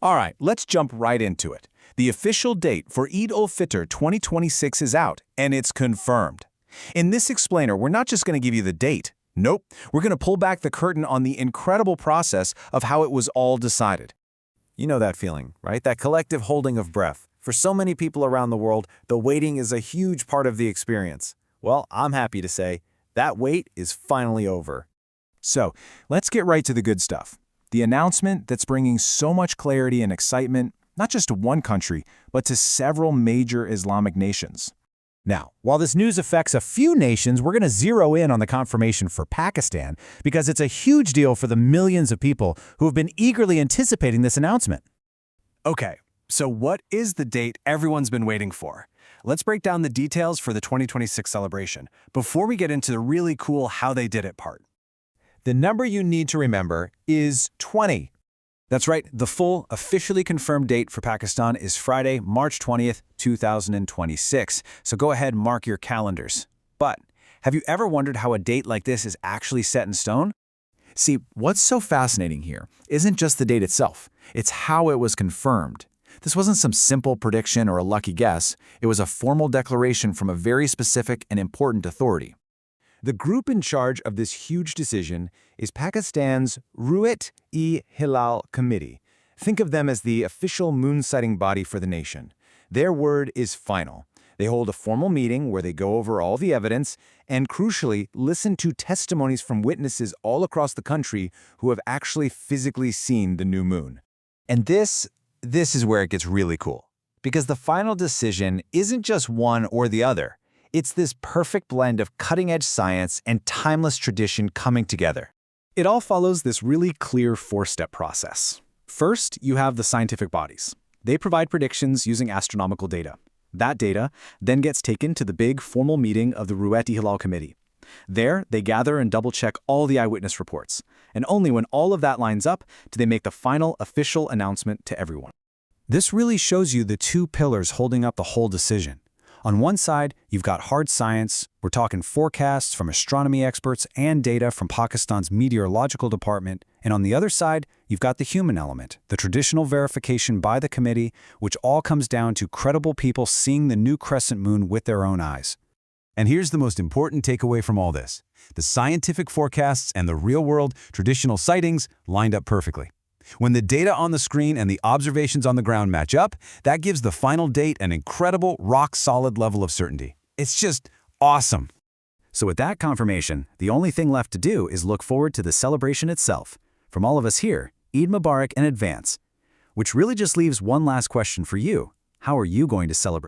All right, let's jump right into it. The official date for Eid UL Fitr 2026 is out, and it's confirmed. In this explainer, we're not just going to give you the date. Nope, we're going to pull back the curtain on the incredible process of how it was all decided. You know that feeling, right? That collective holding of breath. For so many people around the world, the waiting is a huge part of the experience. Well, I'm happy to say that wait is finally over. So, let's get right to the good stuff. The announcement that's bringing so much clarity and excitement, not just to one country, but to several major Islamic nations. Now, while this news affects a few nations, we're going to zero in on the confirmation for Pakistan because it's a huge deal for the millions of people who have been eagerly anticipating this announcement. Okay, so what is the date everyone's been waiting for? Let's break down the details for the 2026 celebration before we get into the really cool how they did it part. The number you need to remember is 20. That's right, the full, officially confirmed date for Pakistan is Friday, March 20th, 2026. So go ahead and mark your calendars. But have you ever wondered how a date like this is actually set in stone? See, what's so fascinating here isn't just the date itself, it's how it was confirmed. This wasn't some simple prediction or a lucky guess, it was a formal declaration from a very specific and important authority. The group in charge of this huge decision is Pakistan's Eid UL Hilal Committee. Think of them as the official moon-sighting body for the nation. Their word is final. They hold a formal meeting where they go over all the evidence and, crucially, listen to testimonies from witnesses all across the country who have actually physically seen the new moon. And this is where it gets really cool. Because the final decision isn't just one or the other. It's this perfect blend of cutting-edge science and timeless tradition coming together. It all follows this really clear four-step process. First, you have the scientific bodies. They provide predictions using astronomical data. That data then gets taken to the big formal meeting of the Eid UL Hilal Committee. There, they gather and double-check all the eyewitness reports. And only when all of that lines up do they make the final official announcement to everyone. This really shows you the two pillars holding up the whole decision. On one side, you've got hard science. We're talking forecasts from astronomy experts and data from Pakistan's meteorological department. And on the other side, you've got the human element, the traditional verification by the committee, which all comes down to credible people seeing the new crescent moon with their own eyes. And here's the most important takeaway from all this. The scientific forecasts and the real-world traditional sightings lined up perfectly. When the data on the screen and the observations on the ground match up, that gives the final date an incredible, rock-solid level of certainty. It's just awesome. So with that confirmation, the only thing left to do is look forward to the celebration itself. From all of us here, Eid Mubarak in advance. Which really just leaves one last question for you. How are you going to celebrate?